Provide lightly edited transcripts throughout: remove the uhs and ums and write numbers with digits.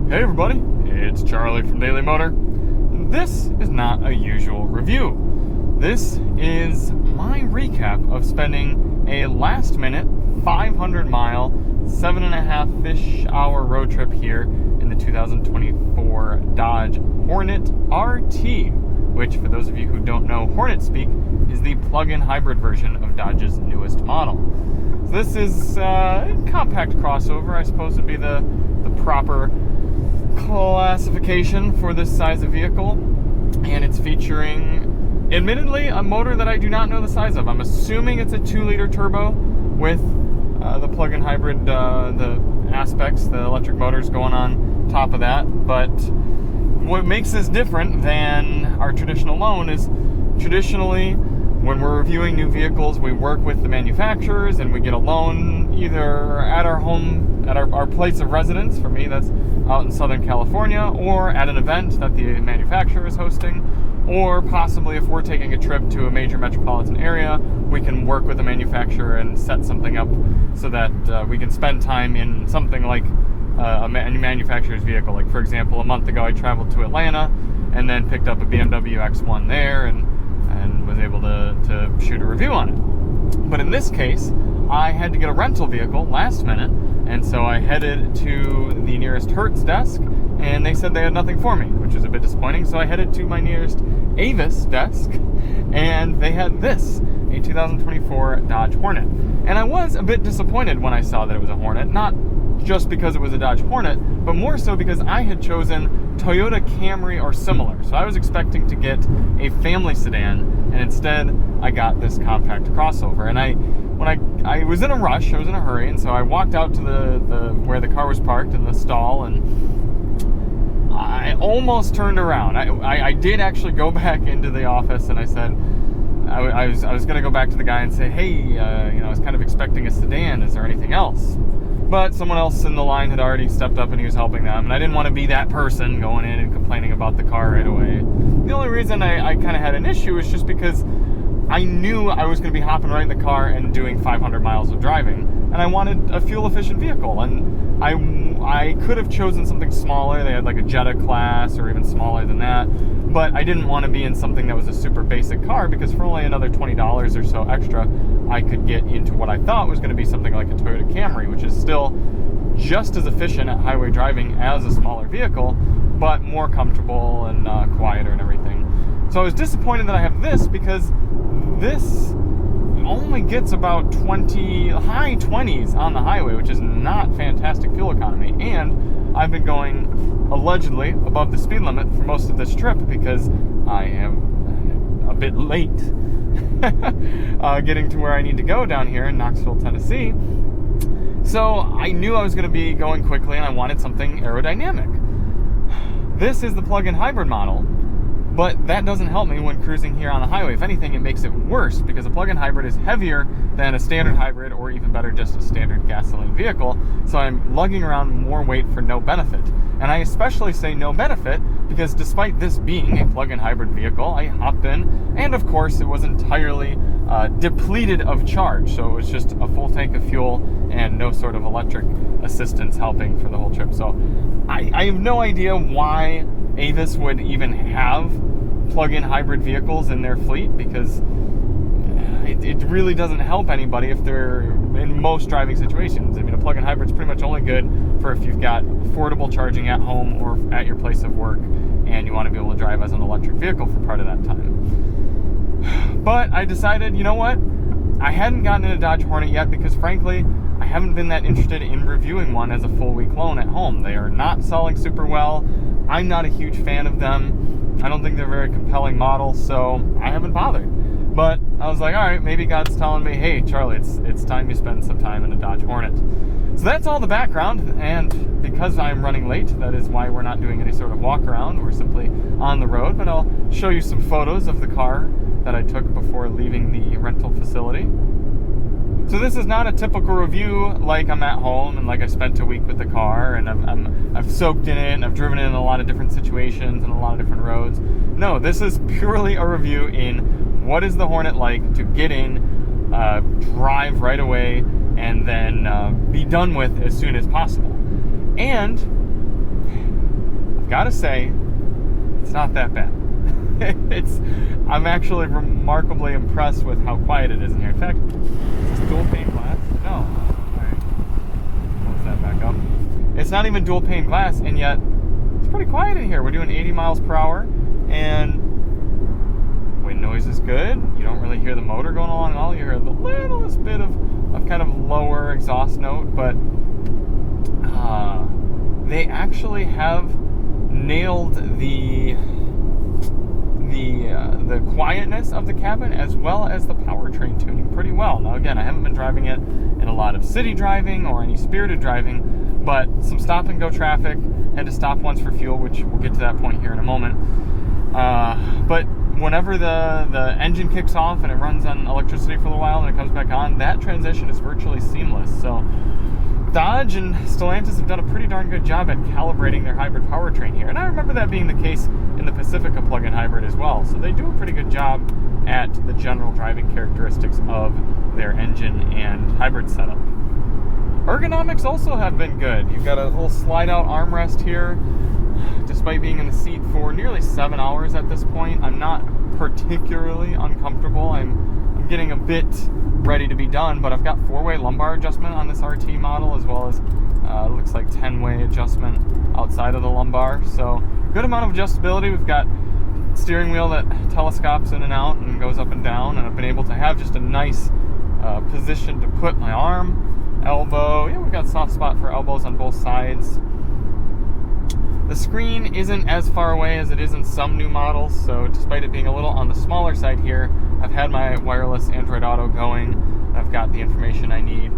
Hey everybody, it's Charlie from Daily Motor. This is not a usual review. This is my recap of spending a last minute 500 mile, 7.5-ish hour road trip here in the 2024 Dodge Hornet RT, which for those of you who don't know Hornet speak, is the plug-in hybrid version of Dodge's newest model. So this is a compact crossover, I suppose would be the proper classification for this size of vehicle, and it's featuring, admittedly, a motor that I do not know the size of. I'm assuming it's a 2-liter turbo with the plug-in hybrid, the aspects, the electric motors going on top of that. But what makes this different than our traditional loan is traditionally when we're reviewing new vehicles, we work with the manufacturers and we get a loan either at our home, at our place of residence. For me, that's out in Southern California, or at an event that the manufacturer is hosting, or possibly if we're taking a trip to a major metropolitan area, we can work with the manufacturer and set something up so that we can spend time in something like a manufacturer's vehicle. Like, for example, a month ago I traveled to Atlanta and then picked up a BMW X1 there and was able to shoot a review on it. But in this case, I had to get a rental vehicle last minute, and so I headed to the nearest Hertz desk, and they said they had nothing for me, which was a bit disappointing. So I headed to my nearest Avis desk, and they had this, a 2024 Dodge Hornet. And I was a bit disappointed when I saw that it was a Hornet, not just because it was a Dodge Hornet, but more so because I had chosen Toyota Camry or similar. So I was expecting to get a family sedan, and instead I got this compact crossover. And when I was in a rush, I was in a hurry, and so I walked out to the where the car was parked in the stall, and I almost turned around. I did actually go back into the office, and I said, I was going to go back to the guy and say, hey, I was kind of expecting a sedan. Is there anything else? But someone else in the line had already stepped up and he was helping them, and I didn't want to be that person going in and complaining about the car right away. The only reason I kind of had an issue was just because I knew I was going to be hopping right in the car and doing 500 miles of driving, and I wanted a fuel-efficient vehicle, and I could have chosen something smaller. They had like a Jetta class or even smaller than that, but I didn't want to be in something that was a super basic car, because for only another $20 or so extra, I could get into what I thought was going to be something like a Toyota Camry, which is still just as efficient at highway driving as a smaller vehicle, but more comfortable and quieter and everything. So I was disappointed that I have this, because this only gets about high 20s on the highway, which is not fantastic fuel economy. And I've been going allegedly above the speed limit for most of this trip because I am a bit late getting to where I need to go down here in Knoxville, Tennessee. So I knew I was going to be going quickly, and I wanted something aerodynamic. This is the plug-in hybrid model, but that doesn't help me when cruising here on the highway. If anything, it makes it worse, because a plug-in hybrid is heavier than a standard hybrid, or even better, just a standard gasoline vehicle. So I'm lugging around more weight for no benefit. And I especially say no benefit because despite this being a plug-in hybrid vehicle, I hopped in, and of course it was entirely depleted of charge. So it was just a full tank of fuel and no sort of electric assistance helping for the whole trip. So I have no idea why Avis would even have plug-in hybrid vehicles in their fleet, because it really doesn't help anybody if they're in most driving situations. I mean, a plug-in hybrid is pretty much only good for if you've got affordable charging at home or at your place of work and you want to be able to drive as an electric vehicle for part of that time. But I decided, you know what? I hadn't gotten in a Dodge Hornet yet because, frankly, I haven't been that interested in reviewing one as a full week loan at home. They are not selling super well. I'm not a huge fan of them. I don't think they're a very compelling model, so I haven't bothered. But I was like, all right, maybe God's telling me, hey, Charlie, it's time you spend some time in a Dodge Hornet. So that's all the background, and because I'm running late, that is why we're not doing any sort of walk around. We're simply on the road, but I'll show you some photos of the car that I took before leaving the rental facility. So this is not a typical review like I'm at home and like I spent a week with the car and I've soaked in it and I've driven it in a lot of different situations and a lot of different roads. No, this is purely a review in what is the Hornet like to get in, drive right away, and then be done with as soon as possible. And gotta say, it's not that bad. I'm actually remarkably impressed with how quiet it is in here. In fact, is this dual pane glass? No. Alright. Close that back up. It's not even dual pane glass, and yet it's pretty quiet in here. We're doing 80 miles per hour, and wind noise is good. You don't really hear the motor going along at all. You hear the littlest bit of kind of lower exhaust note, but they actually have nailed the quietness of the cabin as well as the powertrain tuning pretty well. Now again, I haven't been driving it in a lot of city driving or any spirited driving, but some stop and go traffic, had to stop once for fuel, which we'll get to that point here in a moment. But whenever the engine kicks off and it runs on electricity for a little while and it comes back on, that transition is virtually seamless. So Dodge and Stellantis have done a pretty darn good job at calibrating their hybrid powertrain here. And I remember that being the case in the Pacifica plug-in hybrid as well. So they do a pretty good job at the general driving characteristics of their engine and hybrid setup. Ergonomics also have been good. You've got a little slide-out armrest here. Despite being in the seat for nearly 7 hours at this point, I'm not particularly uncomfortable. I'm getting a bit ready to be done, but I've got 4-way lumbar adjustment on this RT model, as well as looks like 10-way adjustment outside of the lumbar. So good amount of adjustability. We've got steering wheel that telescopes in and out and goes up and down, and I've been able to have just a nice position to put my arm, elbow. Yeah, we've got soft spot for elbows on both sides. The screen isn't as far away as it is in some new models, so despite it being a little on the smaller side here, I've had my wireless Android Auto going. I've got the information I need.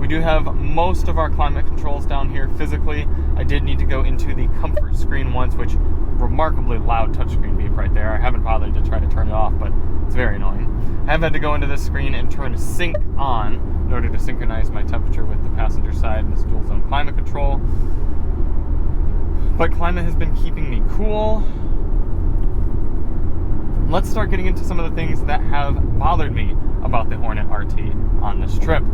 We do have most of our climate controls down here physically. I did need to go into the comfort screen once, which remarkably loud touchscreen beep right there. I haven't bothered to try to turn it off, but it's very annoying. I have had to go into this screen and turn sync on in order to synchronize my temperature with the passenger side and this dual zone climate control. But climate has been keeping me cool. Let's start getting into some of the things that have bothered me about the Hornet RT on this trip.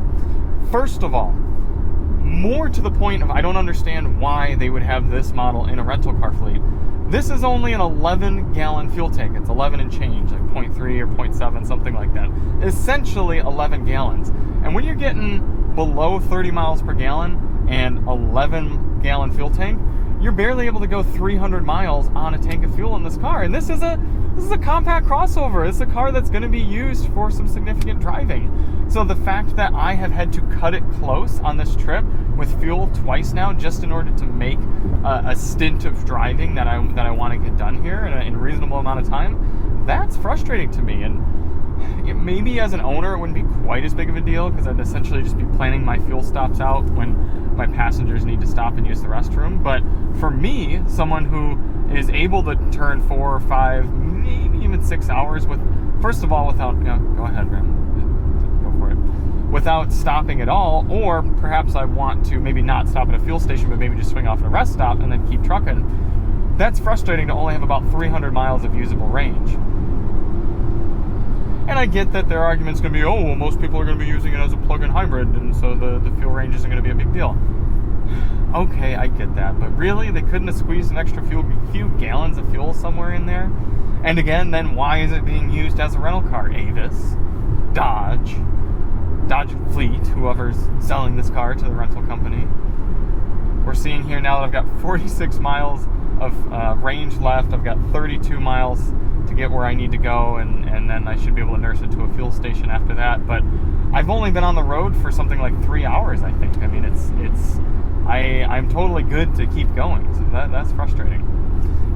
First of all, more to the point of I don't understand why they would have this model in a rental car fleet. This is only an 11-gallon fuel tank. It's 11 and change, like 0.3 or 0.7, something like that. Essentially 11 gallons. And when you're getting below 30 miles per gallon and 11-gallon fuel tank, you're barely able to go 300 miles on a tank of fuel in this car. And this is a compact crossover. It's a car that's going to be used for some significant driving. So the fact that I have had to cut it close on this trip with fuel twice now, just in order to make a stint of driving that I want to get done here in a reasonable amount of time, that's frustrating to me. And maybe as an owner, it wouldn't be quite as big of a deal, because I'd essentially just be planning my fuel stops out when my passengers need to stop and use the restroom. But for me, someone who is able to turn 4 or 5, maybe even 6 hours with, first of all, without, go ahead, Graham, go for it, without stopping at all, or perhaps I want to maybe not stop at a fuel station, but maybe just swing off at a rest stop and then keep trucking. That's frustrating to only have about 300 miles of usable range. And I get that their argument's going to be, oh, well, most people are going to be using it as a plug-in hybrid, and so the fuel range isn't going to be a big deal. Okay, I get that, but really, they couldn't have squeezed an extra few gallons of fuel somewhere in there? And again, then why is it being used as a rental car? Avis, Dodge Fleet, whoever's selling this car to the rental company. We're seeing here now that I've got 46 miles of range left. I've got 32 miles to get where I need to go, and then I should be able to nurse it to a fuel station after that. But I've only been on the road for something like 3 hours, I think. I mean, I'm totally good to keep going, so that's frustrating.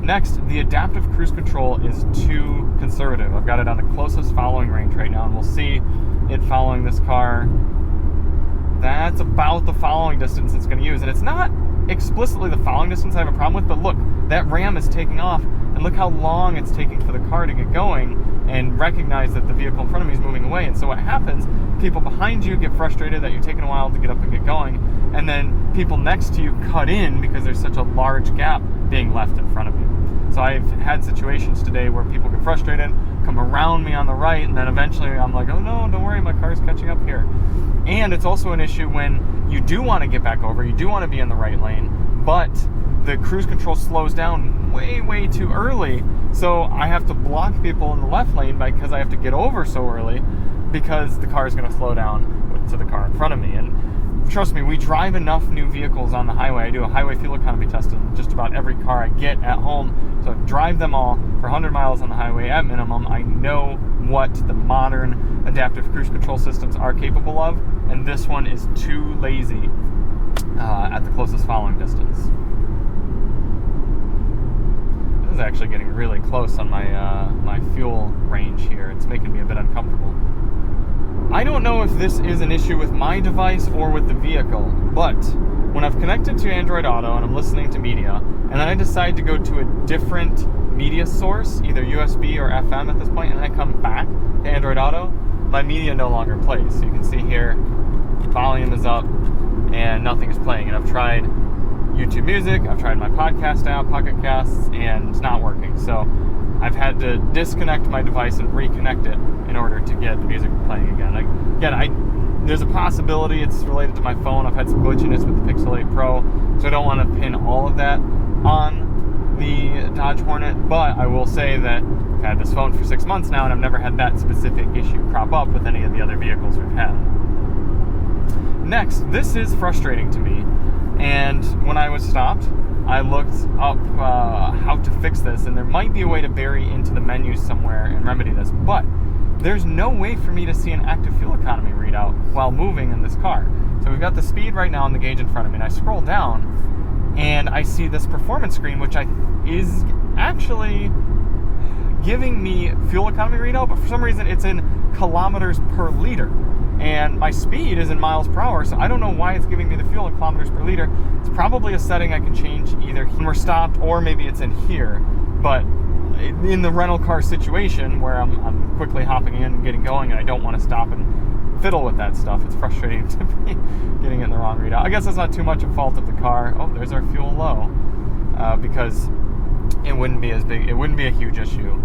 Next, the adaptive cruise control is too conservative. I've got it on the closest following range right now, and we'll see it following this car. That's about the following distance it's going to use, and it's not explicitly the following distance I have a problem with, but look, that Ram is taking off, and look how long it's taking for the car to get going, and recognize that the vehicle in front of me is moving away. And so what happens, people behind you get frustrated that you're taking a while to get up and get going, and then people next to you cut in because there's such a large gap being left in front of you. So I've had situations today where people get frustrated, come around me on the right, and then eventually I'm like, oh no, don't worry, my car's catching up here. And it's also an issue when you do want to get back over, you do want to be in the right lane, but the cruise control slows down way too early. So I have to block people in the left lane because I have to get over so early because the car is going to slow down to the car in front of me. And trust me, we drive enough new vehicles on the highway. I do a highway fuel economy test in just about every car I get at home. So I drive them all for 100 miles on the highway at minimum. I know what the modern adaptive cruise control systems are capable of, and this one is too lazy at the closest following distance. This is actually getting really close on my fuel range here. It's making me a bit uncomfortable. I don't know if this is an issue with my device or with the vehicle, but when I've connected to Android Auto and I'm listening to media, and then I decide to go to a different media source, either USB or FM at this point, and then I come back to Android Auto, my media no longer plays. So you can see here, volume is up and nothing is playing. And I've tried YouTube Music, I've tried my podcast app, Pocket Casts, and it's not working. So I've had to disconnect my device and reconnect it in order to get the music playing again. There's a possibility it's related to my phone. I've had some glitchiness with the Pixel 8 Pro, so I don't want to pin all of that on the Dodge Hornet, but I will say that I've had this phone for 6 months now, and I've never had that specific issue crop up with any of the other vehicles we've had. Next, this is frustrating to me, and when I was stopped, I looked up how to fix this, and there might be a way to bury into the menus somewhere and remedy this, but there's no way for me to see an active fuel economy readout while moving in this car. So we've got the speed right now on the gauge in front of me, and I scroll down, and I see this performance screen, which is actually giving me fuel economy readout, but for some reason it's in kilometers per liter. And my speed is in miles per hour, so I don't know why it's giving me the fuel in kilometers per liter. It's probably a setting I can change either when we're stopped, or maybe it's in here. But in the rental car situation where I'm quickly hopping in and getting going, and I don't want to stop and fiddle with that stuff, it's frustrating to be getting it in the wrong readout. I guess that's not too much a fault of the car. Oh, there's our fuel low, because it wouldn't be as big. It wouldn't be a huge issue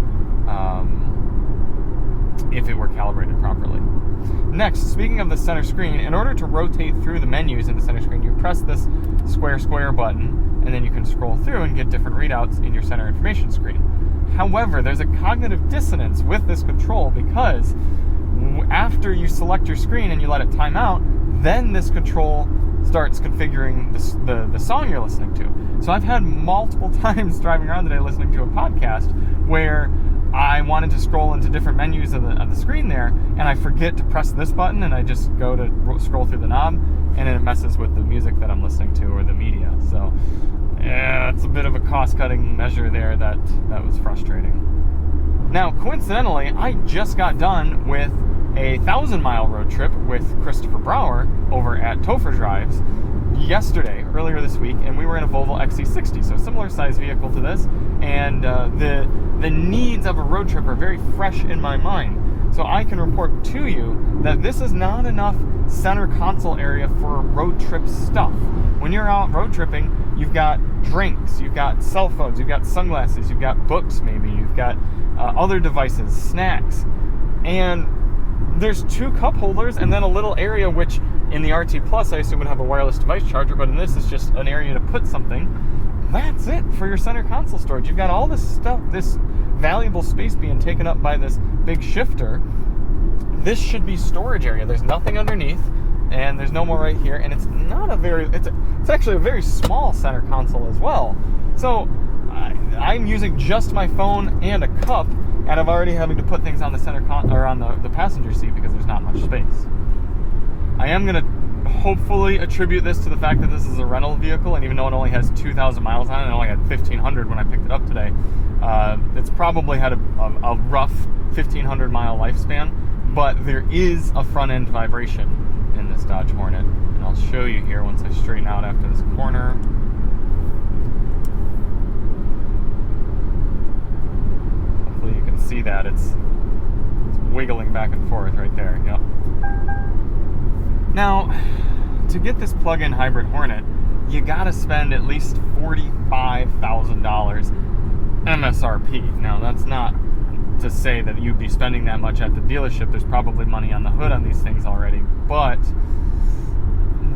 if it were calibrated properly. Next, speaking of the center screen, in order to rotate through the menus in the center screen, you press this square button, and then you can scroll through and get different readouts in your center information screen. However, there's a cognitive dissonance with this control, because after you select your screen and you let it time out, then this control starts configuring the song you're listening to. So I've had multiple times driving around today listening to a podcast where I wanted to scroll into different menus of the screen there, and I forget to press this button, and I just go to scroll through the knob, and then it messes with the music that I'm listening to or the media. So yeah, it's a bit of a cost-cutting measure there that was frustrating. Now, coincidentally, I just got done with a 1,000-mile road trip with Christopher Brower over at Topher Drives earlier this week, and we were in a Volvo XC60, so a similar size vehicle to this, and the needs of a road trip are very fresh in my mind. So I can report to you that this is not enough center console area for road trip stuff. When you're out road tripping, you've got drinks, you've got cell phones, you've got sunglasses, you've got books maybe, you've got other devices, snacks, and there's 2 cup holders and then a little area which in the RT Plus I assume would have a wireless device charger, but in this is just an area to put something. That's it for your center console storage. You've got all this stuff, this valuable space being taken up by this big shifter. This should be storage area. There's nothing underneath, and there's no more right here, and it's not a very, it's actually a very small center console as well. So I'm using just my phone and a cup, and I'm already having to put things on the center or on the passenger seat because there's not much space. I am going to hopefully attribute this to the fact that this is a rental vehicle, and even though it only has 2,000 miles on it, and I only had 1,500 when I picked it up today, it's probably had a rough 1,500 mile lifespan, but there is a front end vibration in this Dodge Hornet, and I'll show you here once I straighten out after this corner. Hopefully you can see that it's wiggling back and forth right there. Yep. Now, to get this plug-in hybrid Hornet, you gotta spend at least $45,000 MSRP. Now, that's not to say that you'd be spending that much at the dealership. There's probably money on the hood on these things already, but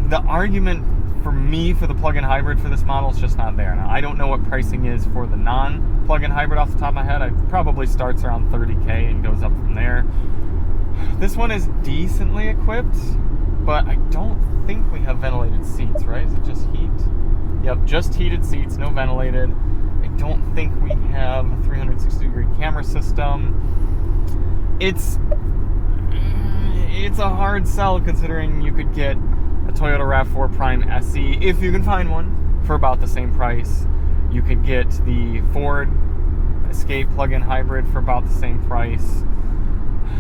the argument for me, for the plug-in hybrid for this model, it's just not there. Now, I don't know what pricing is for the non-plug-in hybrid off the top of my head. It probably starts around $30K and goes up from there. This one is decently equipped, but I don't think we have ventilated seats, right? Is it just heat? Yep, just heated seats, no ventilated. I don't think we have a 360-degree camera system. It's a hard sell considering you could get a Toyota RAV4 Prime SE, if you can find one, for about the same price. You could get the Ford Escape plug-in hybrid for about the same price.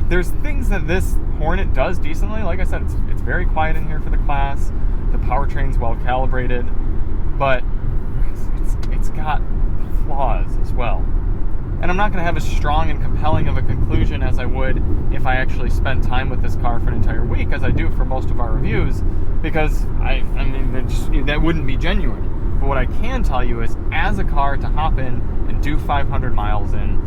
There's things that this Hornet does decently. Like I said, it's very quiet in here for the class. The powertrain's well calibrated, but it's got flaws as well. And I'm not going to have as strong and compelling of a conclusion as I would if I actually spent time with this car for an entire week, as I do for most of our reviews, because I mean, that wouldn't be genuine. But what I can tell you is, as a car to hop in and do 500 miles in,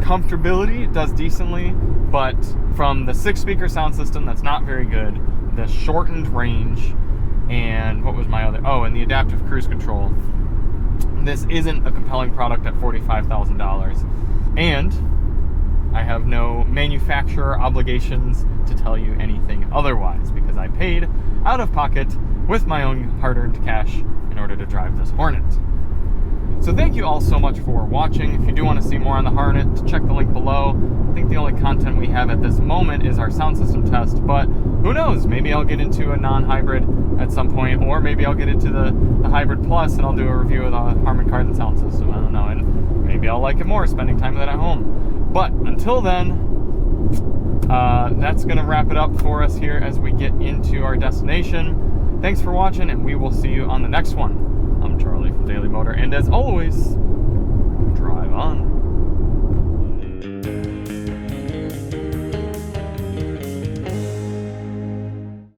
comfortability, it does decently, but from the 6-speaker sound system, that's not very good. The shortened range, and what was my other? Oh, and the adaptive cruise control. This isn't a compelling product at $45,000, and I have no manufacturer obligations to tell you anything otherwise, because I paid out of pocket with my own hard-earned cash in order to drive this Hornet. So thank you all so much for watching. If you do want to see more on the Hornet, check the link below. I think the only content we have at this moment is our sound system test, but who knows? Maybe I'll get into a non-hybrid at some point, or maybe I'll get into the Hybrid Plus and I'll do a review of the Harman Kardon sound system. I don't know, and maybe I'll like it more spending time with it at home. But until then, that's going to wrap it up for us here as we get into our destination. Thanks for watching, and we will see you on the next one. I'm Charlie from Daily Motor, and as always,